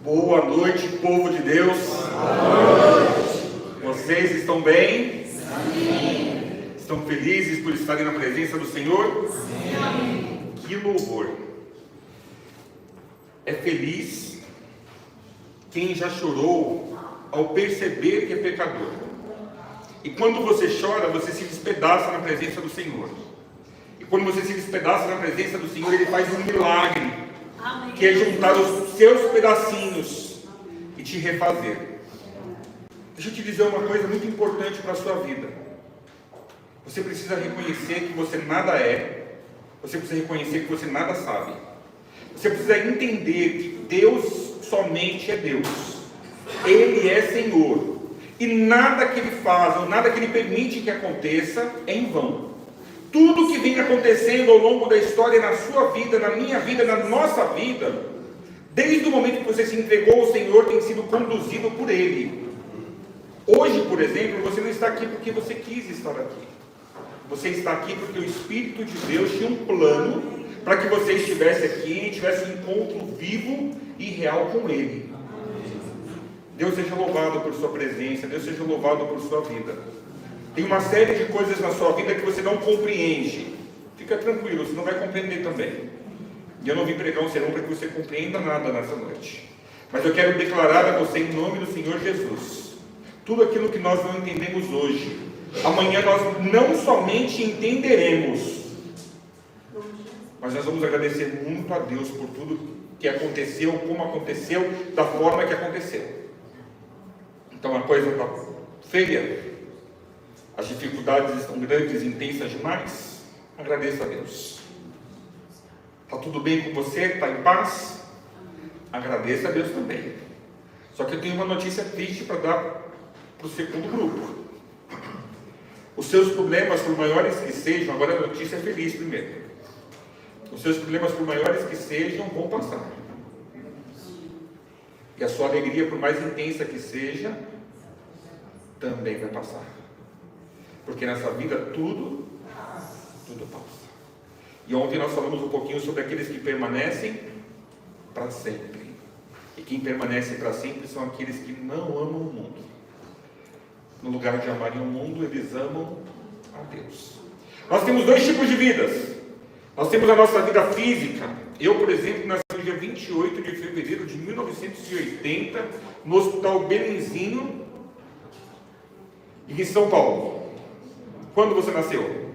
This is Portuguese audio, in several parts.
Boa noite, povo de Deus. Boa noite. Vocês estão bem? Sim. Estão felizes por estarem na presença do Senhor? Sim. Que louvor! É feliz quem já chorou ao perceber que é pecador. E quando você chora, você se despedaça na presença do Senhor. E quando você se despedaça na presença do Senhor, Ele faz um milagre. Amém. Que é juntar os seus pedacinhos e te refazer. Deixa eu te dizer uma coisa muito importante para a sua vida. Você precisa reconhecer que você nada é. Você precisa reconhecer que você nada sabe. Você precisa entender que Deus somente é Deus. Ele é Senhor. E nada que Ele faz, ou nada que Ele permite que aconteça, é em vão. Tudo que vem acontecendo ao longo da história, na sua vida, na minha vida, na nossa vida, desde o momento que você se entregou ao Senhor, tem sido conduzido por Ele. Hoje, por exemplo, você não está aqui porque você quis estar aqui. Você está aqui porque o Espírito de Deus tinha um plano para que você estivesse aqui e tivesse um encontro vivo e real com Ele. Deus seja louvado por sua presença, Deus seja louvado por sua vida. Tem uma série de coisas na sua vida que você não compreende. Fica tranquilo, você não vai compreender também. E eu não vim pregar um sermão para que você compreenda nada nessa noite. Mas eu quero declarar a você, em nome do Senhor Jesus, tudo aquilo que nós não entendemos hoje, amanhã nós não somente entenderemos, mas nós vamos agradecer muito a Deus por tudo que aconteceu, como aconteceu, da forma que aconteceu. Então a coisa está feia. As dificuldades estão grandes, intensas demais. Agradeça a Deus. Está tudo bem com você? Está em paz? Agradeça a Deus também. Só que eu tenho uma notícia triste para dar para o segundo grupo. Os seus problemas, por maiores que sejam, agora a notícia é feliz primeiro. Os seus problemas, por maiores que sejam, vão passar. E a sua alegria, por mais intensa que seja, também vai passar. Porque nessa vida tudo passa. E ontem nós falamos um pouquinho sobre aqueles que permanecem para sempre. E quem permanece para sempre são aqueles que não amam o mundo. No lugar de amarem o mundo, eles amam a Deus. Nós temos dois tipos de vidas. Nós temos a nossa vida física. Eu, por exemplo, nasci no dia 28 de fevereiro de 1980, no Hospital Belenzinho, em São Paulo. Quando você nasceu?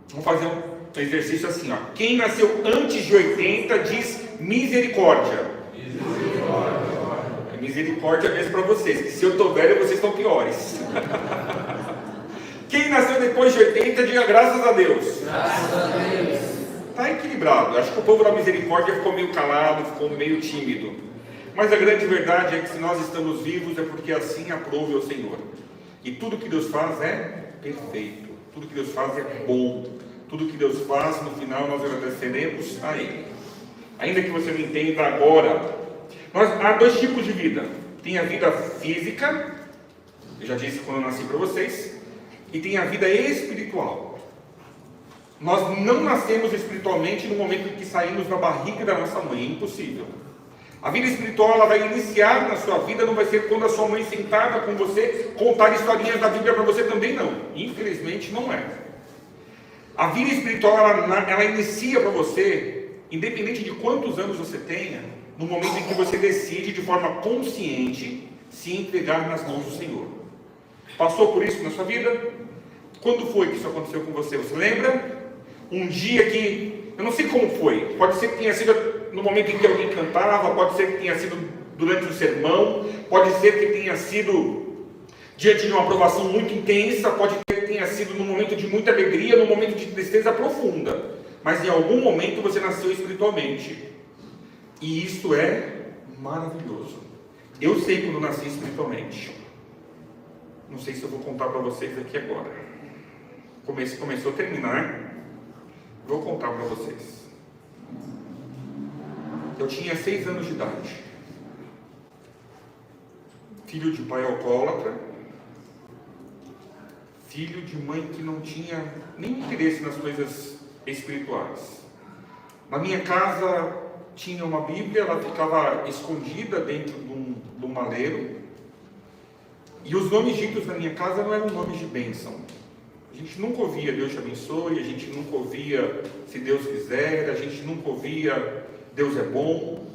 Vamos fazer um exercício assim, ó. Quem nasceu antes de 80 diz misericórdia. Misericórdia. Misericórdia mesmo para vocês, que se eu estou velho, vocês estão piores. Quem nasceu depois de 80, diga graças a Deus. Graças a Deus. Está equilibrado. Acho que o povo da misericórdia ficou meio calado, ficou meio tímido. Mas a grande verdade é que se nós estamos vivos é porque assim aprove o Senhor. E tudo que Deus faz é perfeito. Tudo que Deus faz é bom. Tudo que Deus faz, no final, nós agradeceremos a Ele. Ainda que você não entenda agora, há dois tipos de vida. Tem a vida física, eu já disse quando eu nasci para vocês, e tem a vida espiritual. Nós não nascemos espiritualmente no momento em que saímos da barriga da nossa mãe, é impossível. A vida espiritual ela vai iniciar na sua vida, não vai ser quando a sua mãe sentada com você contar historinhas da Bíblia para você também não. Infelizmente não é. A vida espiritual ela inicia para você, independente de quantos anos você tenha, no momento em que você decide de forma consciente se entregar nas mãos do Senhor. Passou por isso na sua vida? Quando foi que isso aconteceu com você? Você lembra? Um dia que, eu não sei como foi, pode ser que tenha sido no momento em que alguém cantava, pode ser que tenha sido durante o sermão, pode ser que tenha sido diante de uma aprovação muito intensa, pode ser que tenha sido num momento de muita alegria, num momento de tristeza profunda, mas em algum momento você nasceu espiritualmente, e isso é maravilhoso. Eu sei quando nasci espiritualmente, não sei se eu vou contar para vocês aqui agora, começou a terminar, vou contar para vocês. Eu tinha 6 anos de idade, filho de pai alcoólatra, filho de mãe que não tinha nenhum interesse nas coisas espirituais. Na minha casa tinha uma Bíblia, ela ficava escondida dentro de um maleiro. E os nomes ditos na minha casa não eram nomes de bênção. A gente nunca ouvia Deus te abençoe, a gente nunca ouvia se Deus quiser, a gente nunca ouvia Deus é bom.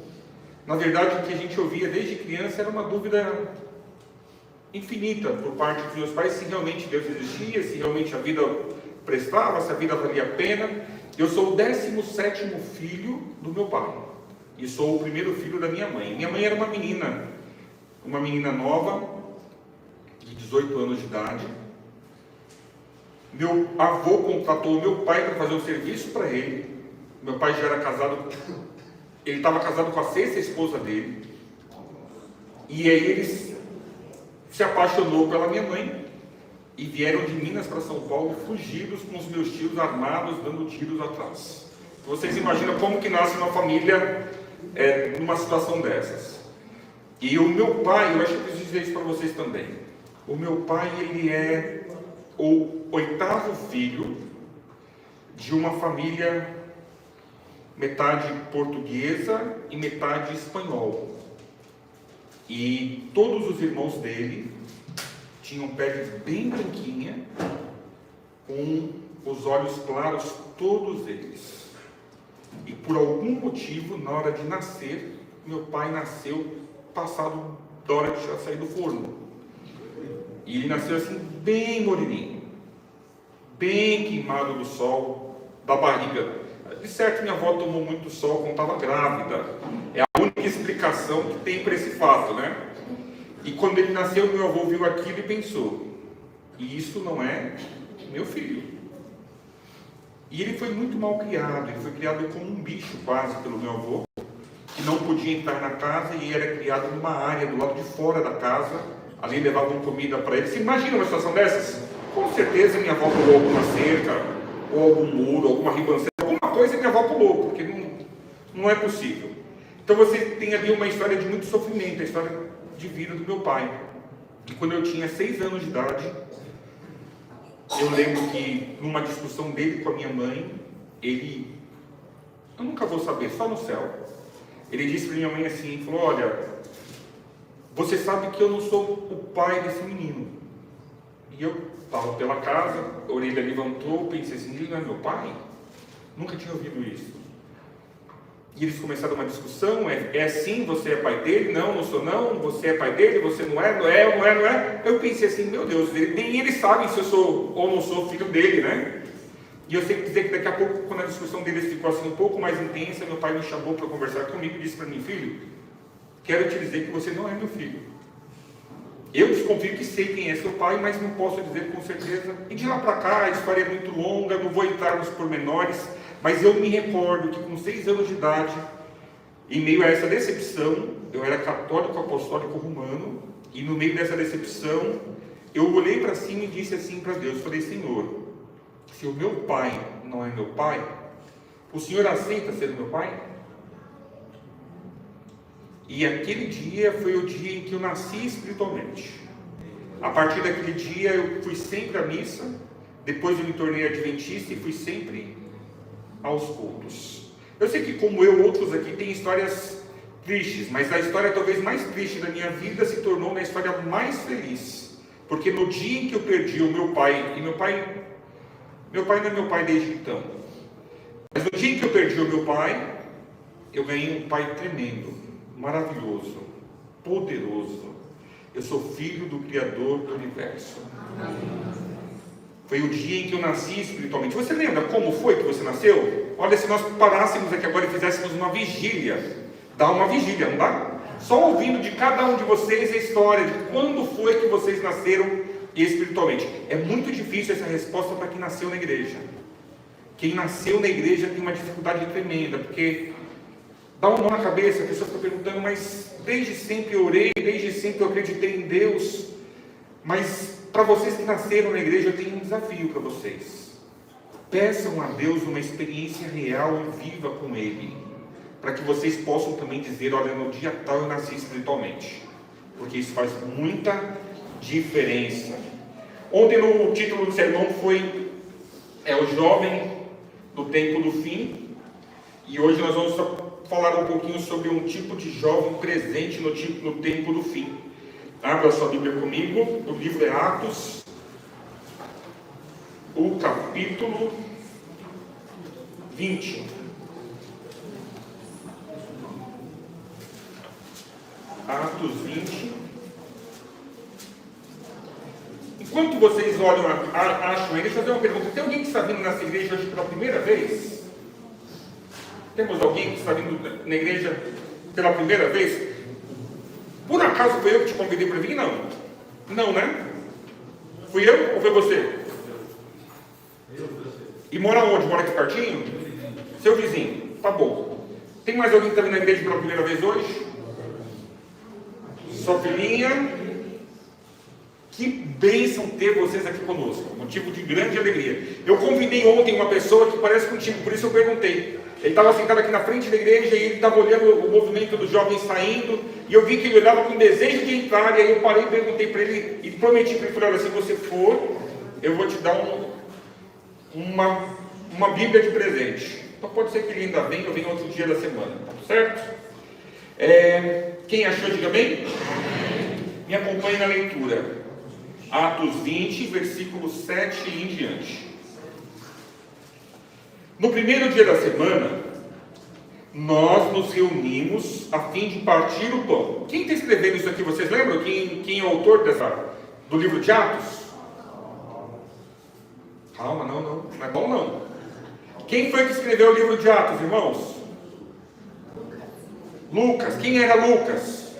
Na verdade, o que a gente ouvia desde criança era uma dúvida infinita por parte dos meus pais, se realmente Deus existia, se realmente a vida prestava, se a vida valia a pena. Eu sou o 17º filho do meu pai e sou o primeiro filho da minha mãe. Minha mãe era uma menina nova, de 18 anos de idade. Meu avô contratou meu pai para fazer um serviço para ele. Meu pai já era casado, ele estava casado com a 6ª esposa dele, e aí ele se apaixonou pela minha mãe e vieram de Minas para São Paulo fugidos, com os meus tios armados dando tiros atrás. Vocês imaginam como que nasce uma família numa situação dessas. E o meu pai, eu acho que eu preciso dizer isso para vocês também. O meu pai, ele é o 8º filho de uma família metade portuguesa e metade espanhol. E todos os irmãos dele tinham pele bem branquinha, com os olhos claros, todos eles. E por algum motivo, na hora de nascer, meu pai nasceu passado da hora de já sair do forno. E ele nasceu assim, bem moreninho, bem queimado do sol, da barriga. De certo, minha avó tomou muito sol quando estava grávida. É a única explicação que tem para esse fato, né? E quando ele nasceu, meu avô viu aquilo e pensou: e isso não é meu filho. E ele foi muito mal criado, ele foi criado como um bicho quase pelo meu avô, que não podia entrar na casa e era criado numa área do lado de fora da casa. Ali levavam comida para ele. Você imagina uma situação dessas? Com certeza minha avó pulou alguma cerca, ou algum muro, alguma ribanceira, alguma coisa minha avó pulou, porque não é possível. Então você tem ali uma história de muito sofrimento, a história de vida do meu pai. E quando eu tinha 6 anos de idade, eu lembro que numa discussão dele com a minha mãe, eu nunca vou saber, só no céu, ele disse para minha mãe assim, falou: olha, você sabe que eu não sou o pai desse menino. E eu estava pela casa, a orelha levantou, pensei assim: ele não é meu pai? Nunca tinha ouvido isso. E eles começaram uma discussão: é assim, você é pai dele? Não, não sou não. Você é pai dele? Você não é, não é, não é, não é. Eu pensei assim: meu Deus, nem eles sabem se eu sou ou não sou filho dele, né? E eu sei dizer que daqui a pouco, quando a discussão deles ficou assim um pouco mais intensa, meu pai me chamou para conversar comigo e disse para mim: filho, quero te dizer que você não é meu filho. Eu desconfio que sei quem é seu pai, mas não posso dizer com certeza. E de lá para cá, a história é muito longa, não vou entrar nos pormenores, mas eu me recordo que com 6 anos de idade, em meio a essa decepção, eu era católico apostólico romano, e no meio dessa decepção, eu olhei para cima e disse assim para Deus, falei: Senhor, se o meu pai não é meu pai, o Senhor aceita ser meu pai? E aquele dia foi o dia em que eu nasci espiritualmente. A partir daquele dia eu fui sempre à missa, depois eu me tornei adventista e fui sempre aos cultos. Eu sei que, como eu, outros aqui têm histórias tristes, mas a história talvez mais triste da minha vida se tornou na história mais feliz, porque no dia em que eu perdi o meu pai, e meu pai não é meu pai desde então, mas no dia em que eu perdi o meu pai, eu ganhei um pai tremendo, maravilhoso, poderoso. Eu sou filho do Criador do Universo. Foi o dia em que eu nasci espiritualmente. Você lembra como foi que você nasceu? Olha, se nós parássemos aqui agora e fizéssemos uma vigília, dá uma vigília, não dá? Só ouvindo de cada um de vocês a história de quando foi que vocês nasceram espiritualmente. É muito difícil essa resposta para quem nasceu na igreja. Quem nasceu na igreja tem uma dificuldade tremenda, porque dá um nó na cabeça, a pessoa fica perguntando: mas desde sempre eu orei, desde sempre eu acreditei em Deus. Mas para vocês que nasceram na igreja, eu tenho um desafio para vocês. Peçam a Deus uma experiência real e viva com Ele, para que vocês possam também dizer: olha, no dia tal eu nasci espiritualmente, porque isso faz muita diferença. Ontem no título do sermão foi o jovem do tempo do fim, e hoje nós vamos falar um pouquinho sobre um tipo de jovem presente no tempo do fim. Abra sua Bíblia comigo, o livro é Atos, o capítulo 20. Atos 20. Enquanto vocês olham, acham aí, deixa eu fazer uma pergunta. Tem alguém que está vindo nessa igreja hoje pela primeira vez? Temos alguém que está vindo na igreja pela primeira vez? Por acaso foi eu que te convidei para vir? Não. Não, né? Fui eu ou foi você? E mora onde? Mora aqui pertinho? Seu vizinho. Tá bom. Tem mais alguém que está vindo na igreja pela primeira vez hoje? Sua filhinha. Que bênção ter vocês aqui conosco. Motivo de grande alegria. Eu convidei ontem uma pessoa que parece contigo, por isso eu perguntei. Ele estava sentado aqui na frente da igreja e ele estava olhando o movimento dos jovens saindo. E eu vi que ele olhava com desejo de entrar. E aí eu parei e perguntei para ele e prometi para ele: olha, se você for, eu vou te dar uma Bíblia de presente. Então pode ser que ele ainda venha ou venha outro dia da semana. Certo? Quem achou, diga bem? Me acompanhe na leitura. Atos 20, versículo 7 e em diante. No primeiro dia da semana, nós nos reunimos a fim de partir o pão. Quem está escrevendo isso aqui? Vocês lembram? Quem é o autor do livro de Atos? Calma, não é bom não. Quem foi que escreveu o livro de Atos, irmãos? Lucas. Quem era Lucas?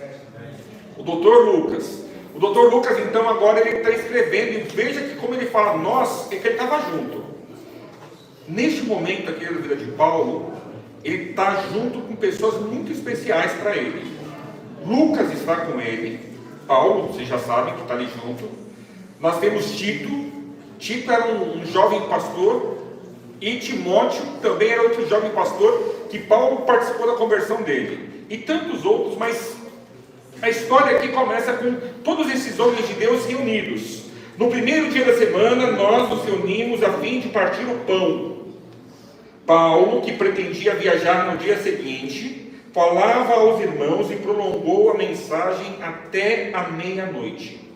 O doutor Lucas. O doutor Lucas, então, agora ele está escrevendo, e veja que como ele fala nós, é que ele estava junto. Neste momento aqui da vida de Paulo, ele está junto com pessoas muito especiais para ele. Lucas está com ele, Paulo, vocês já sabem que está ali junto. Nós temos Tito. Tito era um jovem pastor, e Timóteo também era outro jovem pastor, que Paulo participou da conversão dele. E tantos outros, mas a história aqui começa com todos esses homens de Deus reunidos. No primeiro dia da semana, nós nos reunimos a fim de partir o pão. Paulo, que pretendia viajar no dia seguinte, falava aos irmãos e prolongou a mensagem até a meia-noite.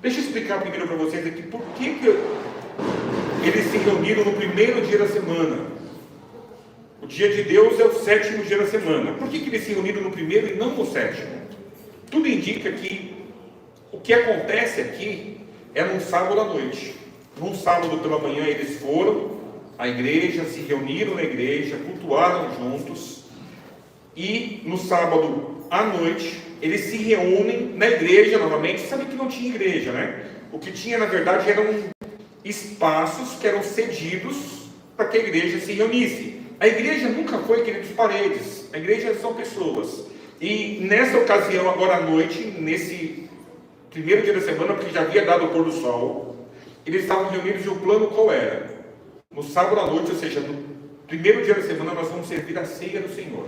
Deixa eu explicar primeiro para vocês aqui por que eles se reuniram no primeiro dia da semana. O dia de Deus é o 7º dia da semana. Por que eles se reuniram no primeiro e não no 7º? Tudo indica que o que acontece aqui é num sábado à noite. Num sábado pela manhã eles foram à igreja, se reuniram na igreja, cultuaram juntos. E no sábado à noite eles se reúnem na igreja novamente. Sabe que não tinha igreja, né? O que tinha na verdade eram espaços que eram cedidos para que a igreja se reunisse. A igreja nunca foi, queridos, paredes. A igreja são pessoas. E nessa ocasião, agora à noite, nesse primeiro dia da semana, porque já havia dado o pôr do sol, eles estavam reunidos e o plano qual era? No sábado à noite, ou seja, no primeiro dia da semana, nós vamos servir a ceia do Senhor.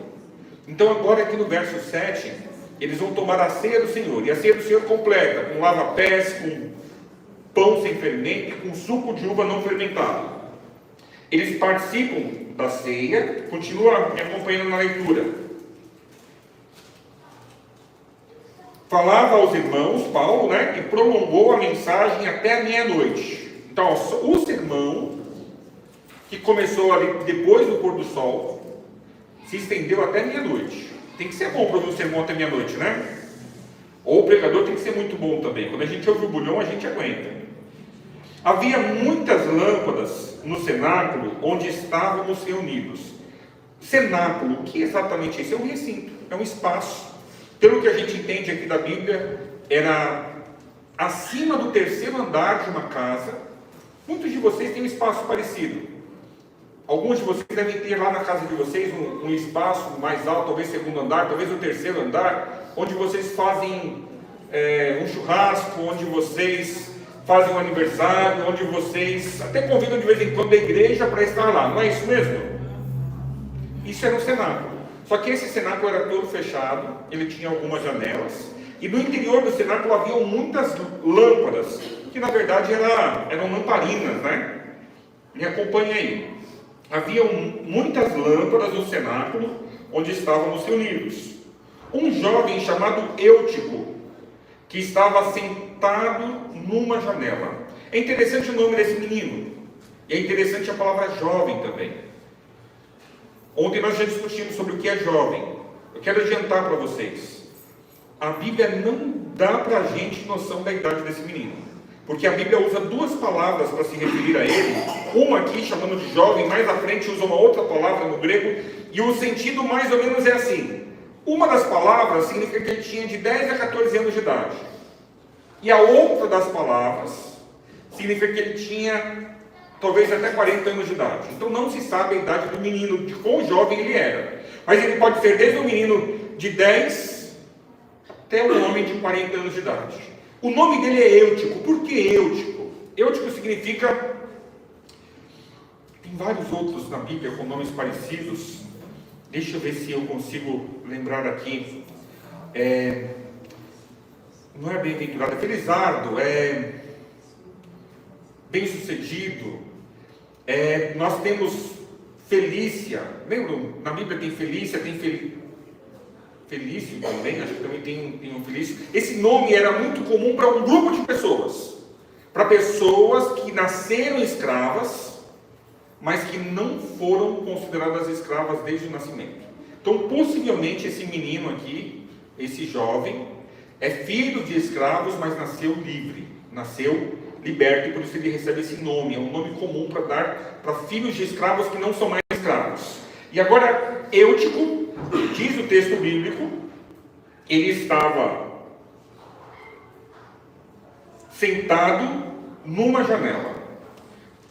Então agora aqui no verso 7, eles vão tomar a ceia do Senhor. E a ceia do Senhor completa, com lava-pés, com pão sem fermento e com suco de uva não fermentado. Eles participam da ceia, continua me acompanhando na leitura. Falava aos irmãos, Paulo, né, e prolongou a mensagem até a meia-noite. Então, o sermão, que começou ali depois do pôr do sol, se estendeu até meia-noite. Tem que ser bom para ouvir o sermão até meia-noite, né? Ou o pregador tem que ser muito bom também. Quando a gente ouve o bulhão, a gente aguenta. Havia muitas lâmpadas no cenáculo onde estávamos reunidos. Cenáculo, o que exatamente é isso? É um recinto, é um espaço. Pelo que a gente entende aqui da Bíblia, era acima do 3º andar de uma casa. Muitos de vocês têm um espaço parecido. Alguns de vocês devem ter lá na casa de vocês um espaço mais alto, talvez 2º andar, talvez o 3º andar, onde vocês fazem um churrasco, onde vocês fazem um aniversário, onde vocês até convidam de vez em quando a igreja para estar lá. Não é isso mesmo? Isso era um cenáculo. Só que esse cenáculo era todo fechado, ele tinha algumas janelas, e no interior do cenáculo havia muitas lâmpadas, que na verdade eram lamparinas, né? Me acompanhe aí. Havia muitas lâmpadas no cenáculo, onde estavam os reunidos, um jovem chamado Eutico, que estava sentado numa janela. É interessante o nome desse menino, e é interessante a palavra jovem também. Ontem nós já discutimos sobre o que é jovem. Eu quero adiantar para vocês, a Bíblia não dá para a gente noção da idade desse menino, porque a Bíblia usa duas palavras para se referir a ele, uma aqui chamando de jovem, mais à frente usa uma outra palavra no grego, e o sentido mais ou menos é assim: uma das palavras significa que ele tinha de 10 a 14 anos de idade, e a outra das palavras significa que ele tinha talvez até 40 anos de idade. Então não se sabe a idade do menino, de quão jovem ele era, mas ele pode ser desde um menino de 10 até um homem de 40 anos de idade. O nome dele é Eutico. Por que Eutico? Eutico significa... Tem vários outros na Bíblia com nomes parecidos. Deixa eu ver se eu consigo lembrar aqui. Não é bem-aventurado, é felizardo, é bem-sucedido. Nós temos Felícia. Lembram? Na Bíblia tem Felícia, tem Felício também, acho que também tem um Felício. Esse nome era muito comum para um grupo de pessoas. Para pessoas que nasceram escravas, mas que não foram consideradas escravas desde o nascimento. Então, possivelmente, esse menino aqui, esse jovem, é filho de escravos, mas nasceu livre, nasceu liberto, e por isso ele recebe esse nome. É um nome comum para dar para filhos de escravos que não são mais escravos. E agora, Eutico, diz o texto bíblico, ele estava sentado numa janela.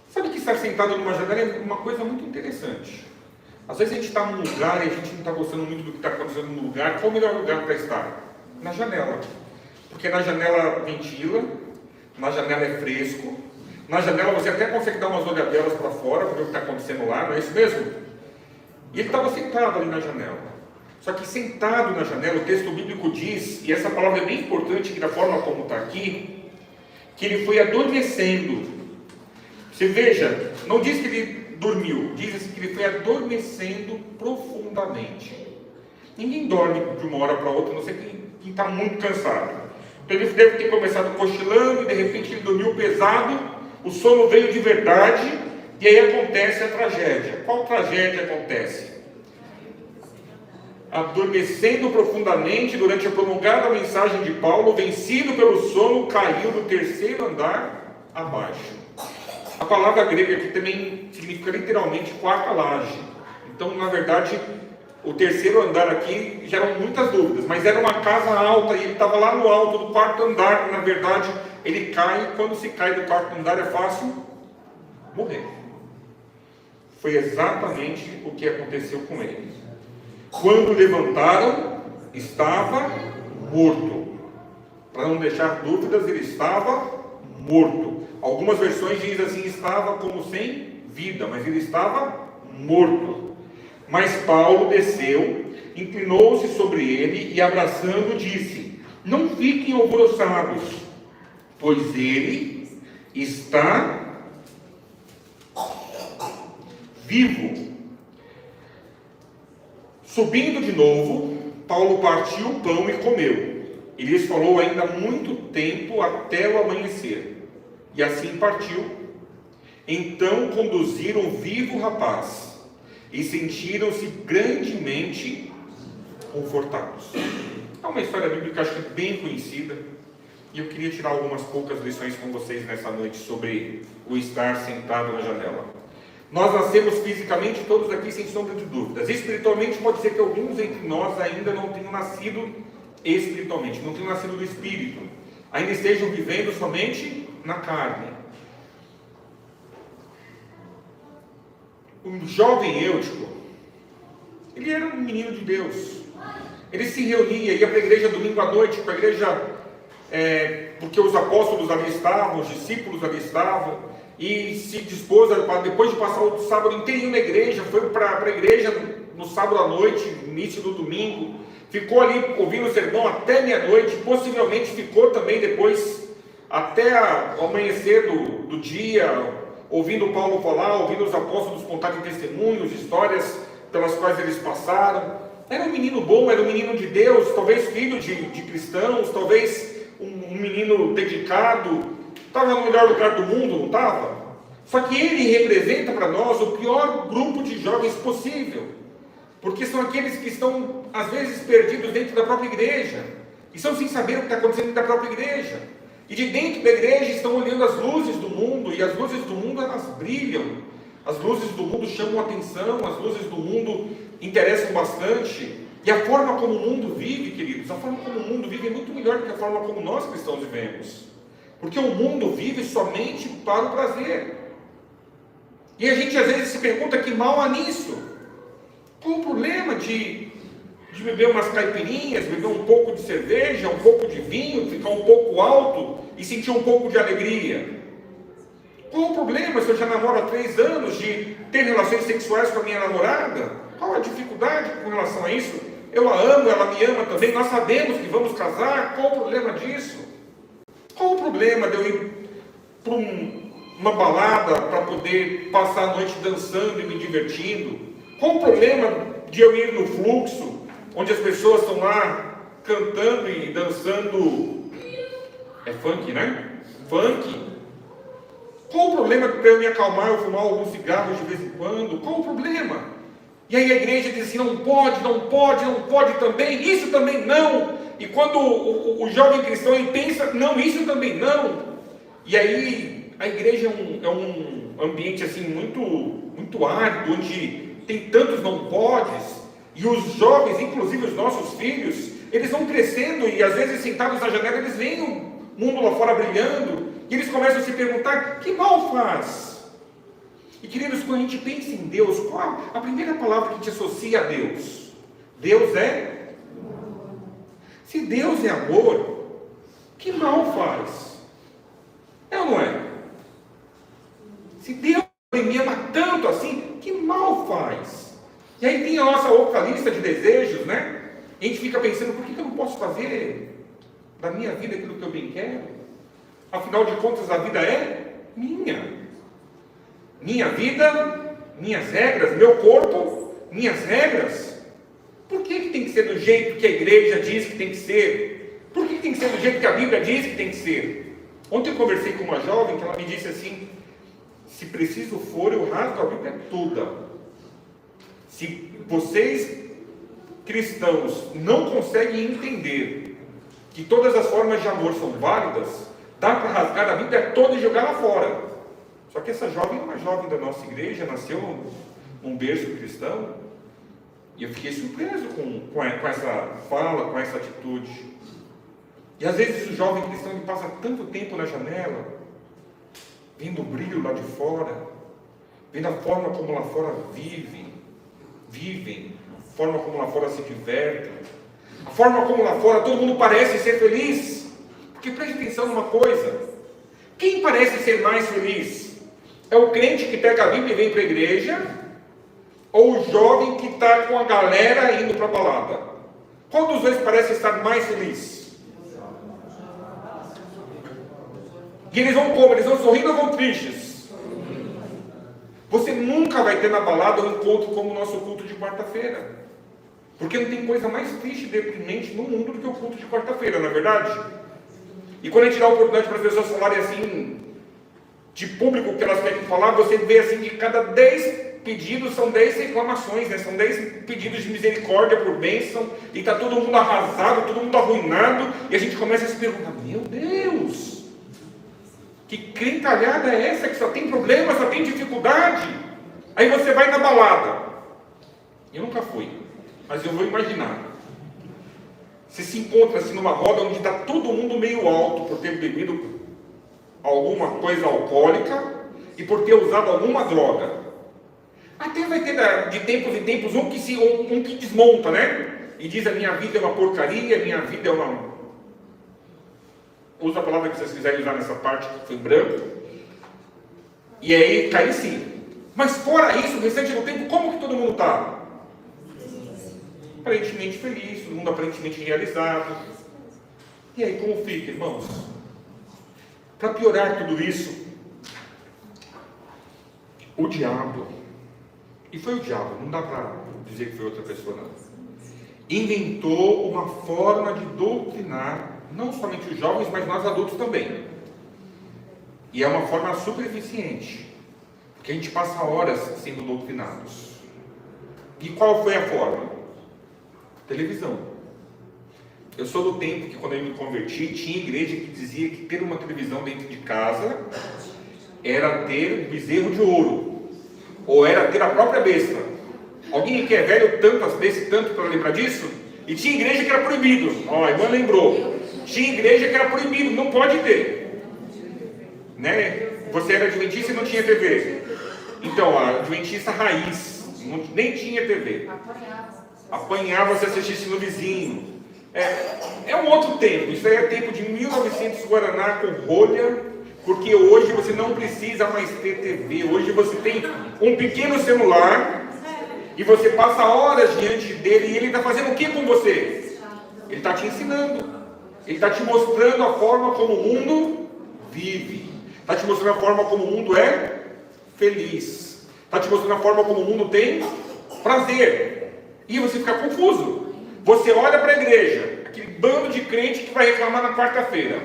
Sabe que estar sentado numa janela é uma coisa muito interessante. Às vezes a gente está num lugar e a gente não está gostando muito do que está acontecendo no lugar. Qual o melhor lugar para estar? Na janela. Porque na janela ventila, na janela é fresco, na janela você até consegue dar umas olhadelas para fora, para ver o que está acontecendo lá, não é isso mesmo? E ele estava sentado ali na janela. Só que sentado na janela, o texto bíblico diz, e essa palavra é bem importante, que da forma como está aqui, que ele foi adormecendo. Você veja, não diz que ele dormiu, diz assim que ele foi adormecendo profundamente. Ninguém dorme de uma hora para outra, a não ser quem está muito cansado. Então ele deve ter começado cochilando e de repente ele dormiu pesado, o sono veio de verdade, e aí acontece a tragédia. Qual tragédia acontece? Adormecendo profundamente durante a prolongada mensagem de Paulo, vencido pelo sono, caiu do terceiro andar abaixo. A palavra grega aqui também significa literalmente quarta laje. Então, na verdade, o terceiro andar aqui geram muitas dúvidas, mas era uma casa alta e ele estava lá no alto do quarto andar. Na verdade, ele cai, quando se cai do quarto andar é fácil morrer. Foi exatamente o que aconteceu com ele. Quando levantaram, estava morto. Para não deixar dúvidas, ele estava morto. Algumas versões dizem assim, estava como sem vida, mas ele estava morto. Mas Paulo desceu, inclinou-se sobre ele e abraçando disse: não fiquem alvoroçados, pois ele está vivo. Subindo de novo, Paulo partiu o pão e comeu. E lhes falou ainda muito tempo até o amanhecer. E assim partiu. Então conduziram vivo o rapaz e sentiram-se grandemente confortados. É uma história bíblica, acho que bem conhecida. E eu queria tirar algumas poucas lições com vocês nessa noite sobre o estar sentado na janela. Nós nascemos fisicamente todos aqui sem sombra de dúvidas. Espiritualmente pode ser que alguns entre nós ainda não tenham nascido espiritualmente, não tenham nascido do Espírito. Ainda estejam vivendo somente na carne. O jovem Eutico, ele era um menino de Deus. Ele se reunia, ia para a igreja domingo à noite, para a igreja, porque os apóstolos ali estavam, os discípulos ali estavam, e se dispôs, depois de passar o sábado inteirinho na igreja, foi para a igreja no sábado à noite, no início do domingo, ficou ali ouvindo o sermão até meia-noite, possivelmente ficou também depois, até o amanhecer do dia, ouvindo Paulo falar, ouvindo os apóstolos contarem testemunhos, histórias pelas quais eles passaram. Era um menino bom, era um menino de Deus, talvez filho de cristãos, talvez um menino dedicado, estava no melhor lugar do mundo, não estava? Só que ele representa para nós o pior grupo de jovens possível, porque são aqueles que estão, às vezes, perdidos dentro da própria igreja, e estão sem saber o que está acontecendo dentro da própria igreja, e de dentro da igreja estão olhando as luzes do mundo, e as luzes do mundo, elas brilham, as luzes do mundo chamam a atenção, as luzes do mundo interessam bastante, e a forma como o mundo vive, queridos, a forma como o mundo vive é muito melhor do que a forma como nós cristãos vivemos, porque o mundo vive somente para o prazer, e a gente às vezes se pergunta que mal há nisso. Qual o problema de beber umas caipirinhas, beber um pouco de cerveja, um pouco de vinho, ficar um pouco alto e sentir um pouco de alegria? Qual o problema se eu já namoro há 3 anos de ter relações sexuais com a minha namorada? Qual a dificuldade com relação a isso? Eu a amo, ela me ama também, nós sabemos que vamos casar, qual o problema disso? Qual o problema de eu ir para uma balada para poder passar a noite dançando e me divertindo? Qual o problema de eu ir no fluxo, onde as pessoas estão lá cantando e dançando? É funk, né? Funk. Qual o problema para eu me acalmar, eu fumar alguns cigarros de vez em quando? Qual o problema? E aí a igreja diz assim, não pode, não pode, não pode também, isso também não. E quando o jovem cristão ele pensa, não, isso também não. E aí a igreja é um ambiente assim muito árido, onde tem tantos não podes, e os jovens, inclusive os nossos filhos, eles vão crescendo e às vezes sentados na janela eles veem o mundo lá fora brilhando, e eles começam a se perguntar, que mal faz? E queridos, quando a gente pensa em Deus, qual a primeira palavra que a gente associa a Deus? Deus é? Se Deus é amor, que mal faz? É ou não é? Se Deus me ama tanto assim, que mal faz? E aí tem a nossa outra lista de desejos, né? E a gente fica pensando, por que eu não posso fazer da minha vida aquilo que eu bem quero? Afinal de contas, a vida é minha. Minha vida, minhas regras, meu corpo, minhas regras. Por que tem que ser do jeito que a igreja diz que tem que ser? Por que tem que ser do jeito que a Bíblia diz que tem que ser? Ontem eu conversei com uma jovem que ela me disse assim, se preciso for, eu rasgo a Bíblia toda. Se vocês, cristãos, não conseguem entender que todas as formas de amor são válidas, dá para rasgar a Bíblia toda e jogar lá fora. Só que essa jovem é uma jovem da nossa igreja, nasceu num berço cristão, e eu fiquei surpreso com essa fala, com essa atitude. E às vezes o jovem cristão ele passa tanto tempo na janela, vendo o brilho lá de fora, vendo a forma como lá fora vivem, a forma como lá fora se divertem, a forma como lá fora todo mundo parece ser feliz. Porque preste atenção numa coisa, quem parece ser mais feliz? É o crente que pega a Bíblia e vem para a igreja, ou o jovem que está com a galera indo para a balada? Qual dos dois parece estar mais feliz? E eles vão como? Eles vão sorrindo ou vão tristes? Você nunca vai ter na balada um encontro como o nosso culto de quarta-feira. Porque não tem coisa mais triste e deprimente no mundo do que o culto de quarta-feira, não é verdade? E quando a gente dá a oportunidade para as pessoas falarem assim, de público que elas querem falar, você vê assim, de cada 10 pedidos, são 10 reclamações, né? São 10 pedidos de misericórdia por bênção, e está todo mundo arrasado, todo mundo arruinado, e a gente começa a se perguntar, meu Deus, que crentalhada é essa, que só tem problema, só tem dificuldade? Aí você vai na balada, eu nunca fui, mas eu vou imaginar, você se encontra assim numa roda onde está todo mundo meio alto por ter bebido alguma coisa alcoólica e por ter usado alguma droga. Até vai ter de tempos em tempos um que desmonta, né? E diz, a minha vida é uma porcaria, a minha vida é uma... Usa a palavra que vocês quiserem usar nessa parte que foi branco. E aí cai em si. Mas fora isso, o restante do tempo, como que todo mundo está? Aparentemente feliz, todo mundo aparentemente realizado. E aí como fica, irmãos? Para piorar tudo isso, o diabo, e foi o diabo, não dá para dizer que foi outra pessoa não, inventou uma forma de doutrinar, não somente os jovens, mas nós adultos também. E é uma forma super eficiente, porque a gente passa horas sendo doutrinados. E qual foi a forma? Televisão. Eu sou do tempo que, quando eu me converti, tinha igreja que dizia que ter uma televisão dentro de casa era ter um bezerro de ouro, ou era ter a própria besta. Alguém que é velho tanto para lembrar disso? E tinha igreja que era proibido. Ó, a irmã lembrou. Tinha igreja que era proibido, não pode ter. Né? Você era adventista e não tinha TV. Então, a adventista raiz, nem tinha TV. Apanhava se assistisse no vizinho. É um outro tempo. Isso aí é tempo de 1900 Guaraná com rolha, porque hoje você não precisa mais ter TV. Hoje você tem um pequeno celular e você passa horas diante dele e ele está fazendo o que com você? Ele está te ensinando. Ele está te mostrando a forma como o mundo vive. Está te mostrando a forma como o mundo é feliz. Está te mostrando a forma como o mundo tem prazer. E você fica confuso. Você olha para a igreja, aquele bando de crente que vai reclamar na quarta-feira.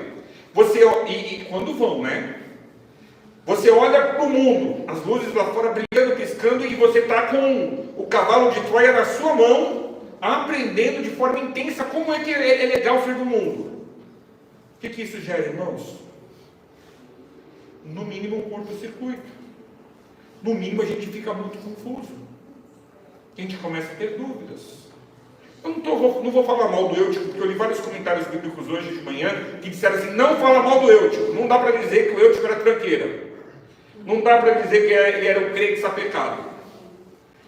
E quando vão, né? Você olha para o mundo, as luzes lá fora brilhando, piscando, e você está com o cavalo de Troia na sua mão, aprendendo de forma intensa como é que é legal ser do mundo. O que isso gera, irmãos? No mínimo um curto-circuito. No mínimo a gente fica muito confuso. A gente começa a ter dúvidas. Eu não vou falar mal do Eutico, porque eu li vários comentários bíblicos hoje de manhã que disseram assim: não fala mal do Eutico. Não dá para dizer que o Eutico era tranqueira. Não dá para dizer que ele era um crente sapecado.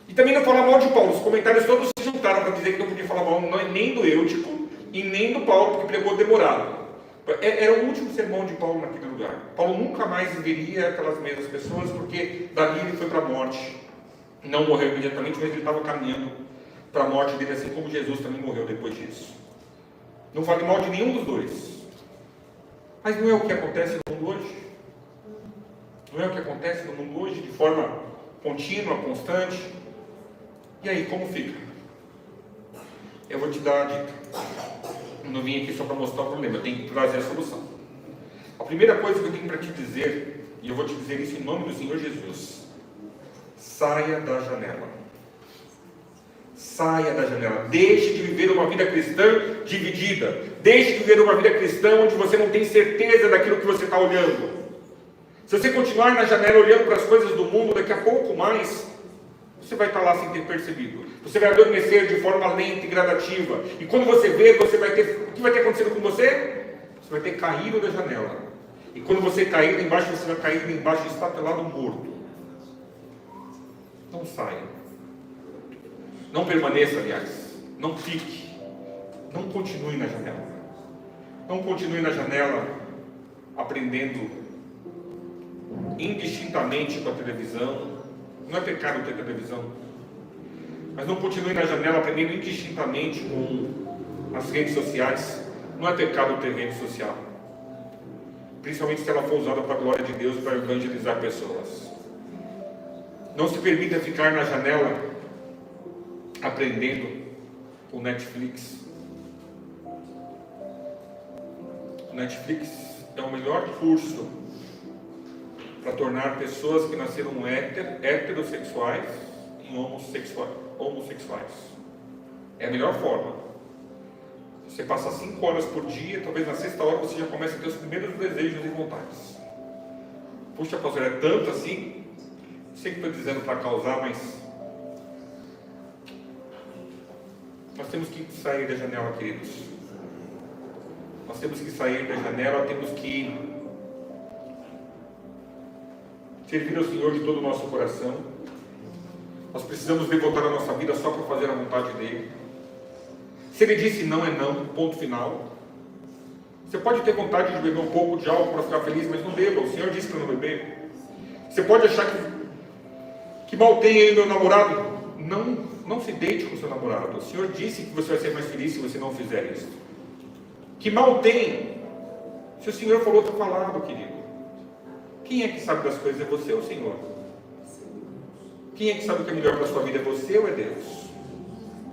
E também não fala mal de Paulo. Os comentários todos se juntaram para dizer que não podia falar mal nem do Eutico e nem do Paulo, porque pregou demorado. Era o último sermão de Paulo naquele lugar. Paulo nunca mais veria aquelas mesmas pessoas, porque dali ele foi para a morte. Não morreu imediatamente, mas ele estava caminhando para a morte dele, assim como Jesus também morreu depois disso. Não fale mal de nenhum dos dois. Mas não é o que acontece no mundo hoje? Não é o que acontece no mundo hoje, de forma contínua, constante? E aí, como fica? Eu vou te dar a dica. Eu não vim aqui só para mostrar o problema, eu tenho que trazer a solução. A primeira coisa que eu tenho para te dizer, e eu vou te dizer isso em nome do Senhor Jesus: saia da janela. Saia da janela. Deixe de viver uma vida cristã dividida. Deixe de viver uma vida cristã onde você não tem certeza daquilo que você está olhando. Se você continuar na janela olhando para as coisas do mundo, daqui a pouco mais, você vai estar lá sem ter percebido. Você vai adormecer de forma lenta e gradativa. E quando você vê, você vai ter... O que vai ter acontecido com você? Você vai ter caído da janela. E quando você cair lá embaixo, você vai cair lá embaixo estatelado morto. Não saia. Não permaneça, aliás. Não fique. Não continue na janela. Não continue na janela aprendendo indistintamente com a televisão. Não é pecado ter televisão. Mas não continue na janela aprendendo indistintamente com as redes sociais. Não é pecado ter rede social. Principalmente se ela for usada para a glória de Deus, para evangelizar pessoas. Não se permita ficar na janela aprendendo com Netflix. O Netflix é o melhor curso para tornar pessoas que nasceram heterossexuais em homossexuais. É a melhor forma. Você passa 5 horas por dia, talvez na 6ª hora você já começa a ter os primeiros desejos e vontades. Puxa, pastor, é tanto assim? Sei que estou dizendo para causar, mas nós temos que sair da janela, queridos. Nós temos que sair da janela, temos que servir ao Senhor de todo o nosso coração. Nós precisamos devotar a nossa vida só para fazer a vontade dEle. Se Ele disse não, é não, ponto final. Você pode ter vontade de beber um pouco de álcool para ficar feliz, mas não beba. O Senhor disse para não beber. Você pode achar que mal tem aí meu namorado. Não se deite com o seu namorado. O Senhor disse que você vai ser mais feliz se você não fizer isso. Que mal tem? Se o Senhor falou, está falado, querido. Quem é que sabe das coisas? É você ou o Senhor? Quem é que sabe o que é melhor para a sua vida? É você ou é Deus?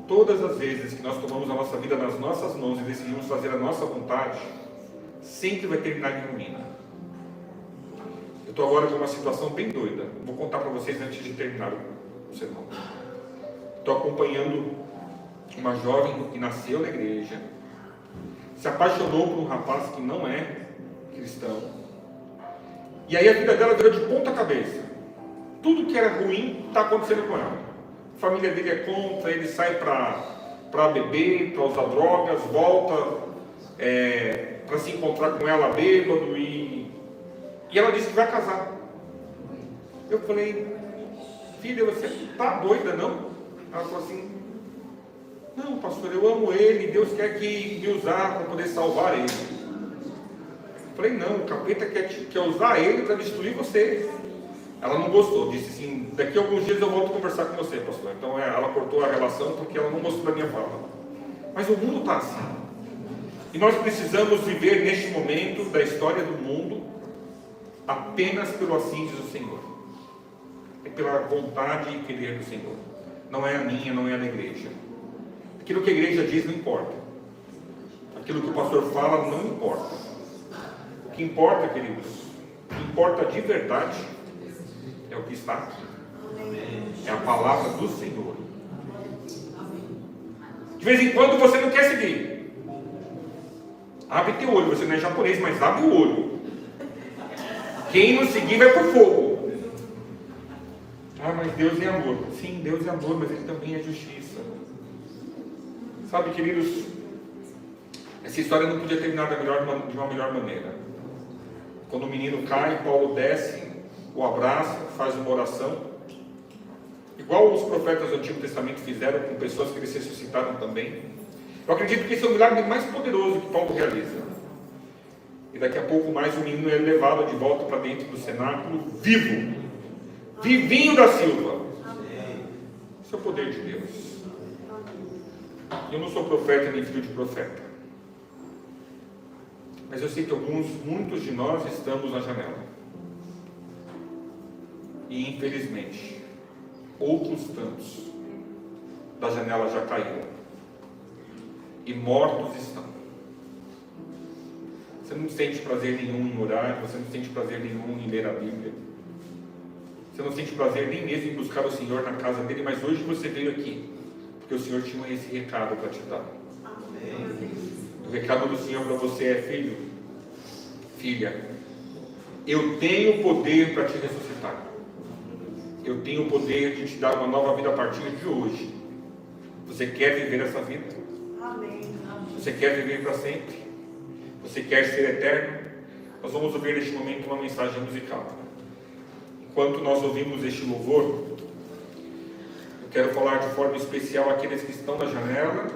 todas as vezes que nós tomamos a nossa vida nas nossas mãos e decidimos fazer a nossa vontade, sempre vai terminar em ruína. Eu estou agora com uma situação bem doida. Vou contar para vocês antes de terminar o sermão. Estou acompanhando uma jovem que nasceu na igreja, se apaixonou por um rapaz que não é cristão, e aí a vida dela virou de ponta cabeça. Tudo que era ruim está acontecendo com ela. A família dele é contra, ele sai para beber, para usar drogas, volta para se encontrar com ela bêbado, e ela disse que vai casar. Eu falei: filha, você está doida, não? Ela falou assim: não, pastor, eu amo ele, Deus quer que me usar para poder salvar ele. Eu falei: não, o capeta quer usar ele para destruir você. Ela não gostou, disse assim: daqui a alguns dias eu volto a conversar com você, pastor. Então ela cortou a relação porque ela não gostou da minha fala. Mas o mundo está assim. E nós precisamos viver neste momento da história do mundo apenas pelo assim diz o Senhor. É pela vontade e querer do Senhor. Não é a minha, não é a da igreja. Aquilo que a igreja diz não importa. Aquilo que o pastor fala não importa. O que importa, queridos, o que importa de verdade é o que está aqui. É a palavra do Senhor. De vez em quando você não quer seguir. Abre teu olho, você não é japonês, mas abre o olho. Quem não seguir vai para o fogo. Ah, mas Deus é amor. Sim, Deus é amor, mas Ele também é justiça. Sabe, queridos, essa história não podia terminar de uma melhor maneira. Quando o menino cai, Paulo desce, o abraça, faz uma oração, igual os profetas do Antigo Testamento fizeram com pessoas que eles ressuscitaram também. Eu acredito que esse é o milagre mais poderoso que Paulo realiza. E daqui a pouco mais o menino é levado de volta para dentro do cenáculo, vivo, vivinho da Silva. Esse é o poder de Deus. Eu não sou profeta nem filho de profeta, mas eu sei que muitos de nós estamos na janela. E infelizmente, outros tantos da janela já caíram. E mortos estão. Você não sente prazer nenhum em orar, você não sente prazer nenhum em ler a Bíblia. Você não sente prazer nem mesmo em buscar o Senhor na casa dele, mas hoje você veio aqui, porque o Senhor tinha esse recado para te dar. Amém. O recado do Senhor para você é: filho, filha, eu tenho poder para te ressuscitar. Eu tenho o poder de te dar uma nova vida a partir de hoje. Você quer viver essa vida? Amém. Você quer viver para sempre? Você quer ser eterno? Nós vamos ouvir neste momento uma mensagem musical. Enquanto nós ouvimos este louvor, eu quero falar de forma especial àqueles que estão na janela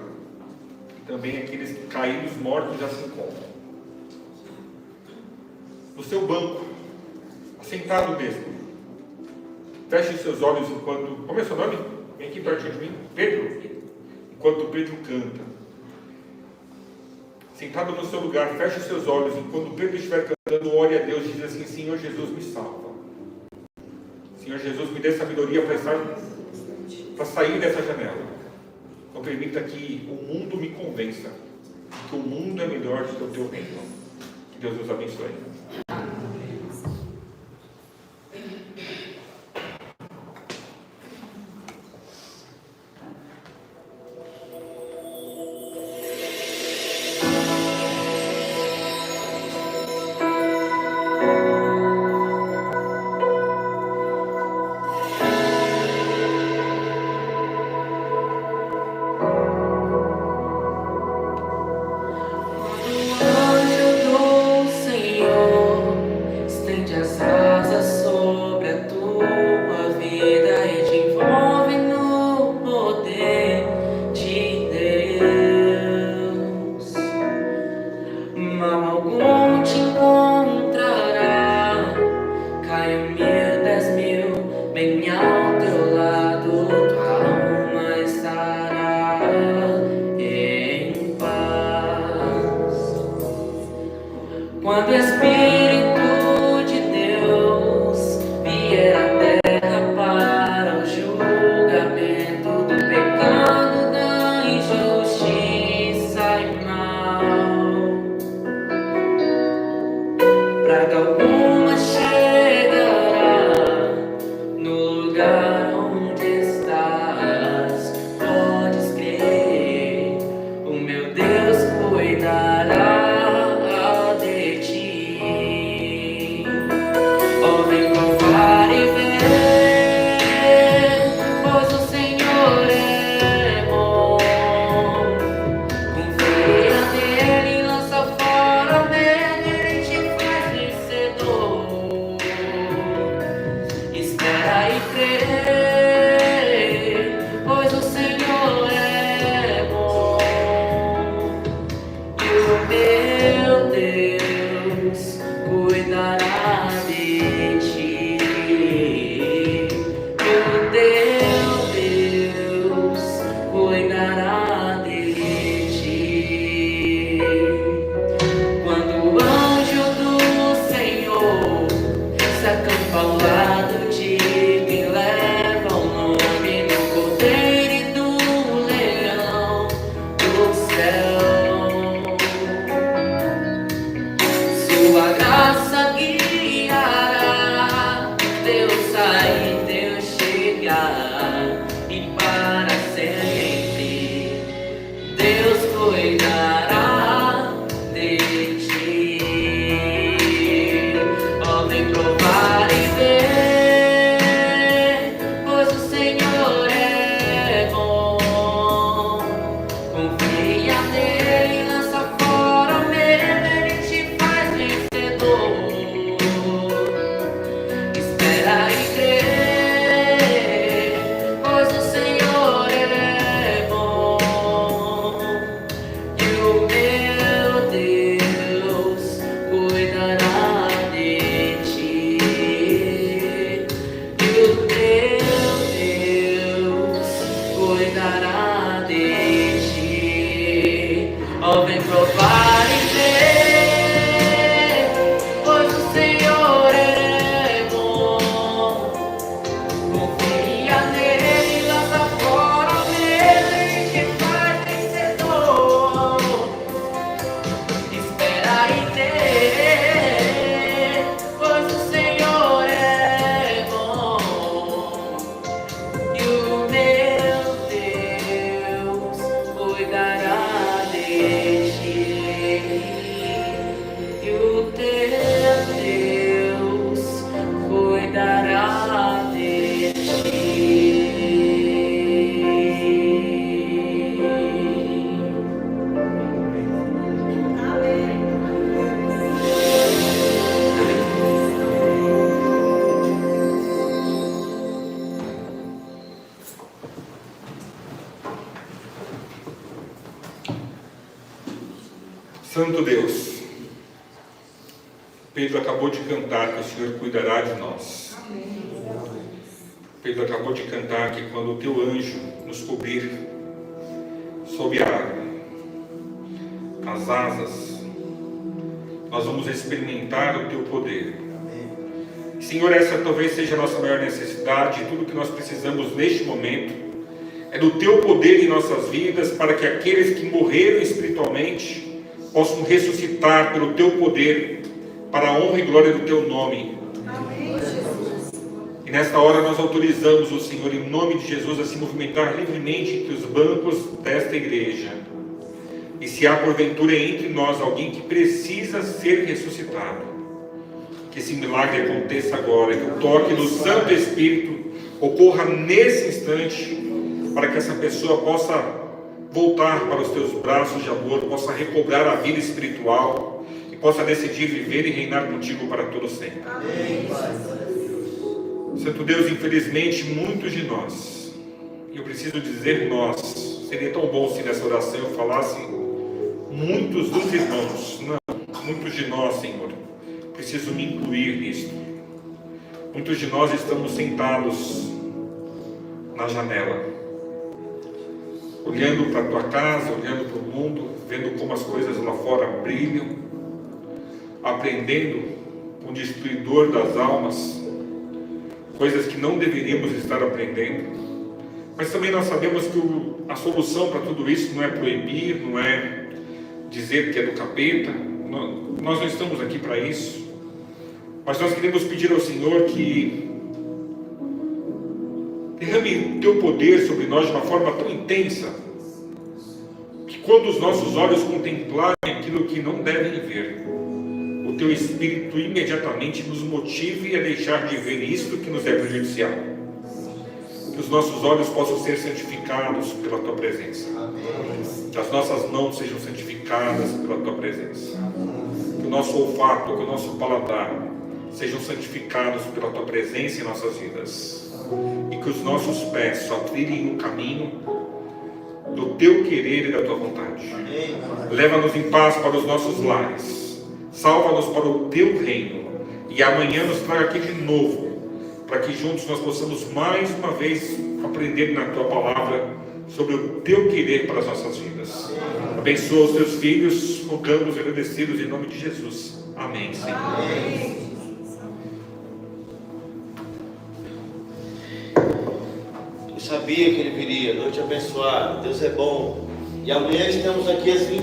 e também àqueles que caídos mortos já se encontram. No seu banco, assentado mesmo, feche os seus olhos enquanto... Como é seu nome? Vem aqui pertinho de mim. Pedro. Enquanto Pedro canta. Sentado no seu lugar, feche os seus olhos. Enquanto Pedro estiver cantando, ore a Deus e diz assim: Senhor Jesus, me salva. Senhor Jesus, me dê sabedoria para sair dessa janela. Não permita que o mundo me convença que o mundo é melhor do que o teu reino. Que Deus nos abençoe. Para o julgamento do pecado da Santo Deus, Pedro acabou de cantar que o Senhor cuidará de nós. Pedro acabou de cantar que quando o teu anjo nos cobrir sob as asas, nós vamos experimentar o teu poder. Senhor, essa talvez seja a nossa maior necessidade. Tudo que nós precisamos neste momento é do teu poder em nossas vidas, para que aqueles que morreram espiritualmente possam ressuscitar pelo teu poder, para a honra e glória do teu nome. Amém, Jesus. E nesta hora nós autorizamos o Senhor, em nome de Jesus, a se movimentar livremente entre os bancos desta igreja. E se há porventura entre nós alguém que precisa ser ressuscitado, que esse milagre aconteça agora, que o toque do Santo Espírito ocorra nesse instante, para que essa pessoa possa voltar para os teus braços de amor, possa recobrar a vida espiritual e possa decidir viver e reinar contigo para todo sempre. Amém. Santo Deus, infelizmente muitos de nós, e eu preciso dizer nós, seria tão bom se nessa oração eu falasse muitos dos irmãos, não, muitos de nós, Senhor, preciso me incluir nisto. Muitos de nós estamos sentados na janela, olhando para a tua casa, olhando para o mundo, vendo como as coisas lá fora brilham, aprendendo com o destruidor das almas, coisas que não deveríamos estar aprendendo. Mas também nós sabemos que a solução para tudo isso não é proibir, não é dizer que é do capeta. Nós não estamos aqui para isso. Mas nós queremos pedir ao Senhor que derrame o teu poder sobre nós de uma forma tão intensa, que quando os nossos olhos contemplarem aquilo que não devem ver, o teu Espírito imediatamente nos motive a deixar de ver isto que nos é prejudicial. Que os nossos olhos possam ser santificados pela tua presença. Que as nossas mãos sejam santificadas pela tua presença. Que o nosso olfato, que o nosso paladar sejam santificados pela tua presença em nossas vidas. E que os nossos pés só trilhem no caminho do teu querer e da tua vontade. Leva-nos em paz para os nossos lares. Salva-nos para o teu reino. E amanhã nos traga aqui de novo, para que juntos nós possamos mais uma vez aprender na tua palavra sobre o teu querer para as nossas vidas. Abençoa os teus filhos, rogamos agradecidos em nome de Jesus. Amém, Senhor. Amém. Eu sabia que ele viria. Noite abençoada. Deus é bom. E amanhã estamos aqui às 20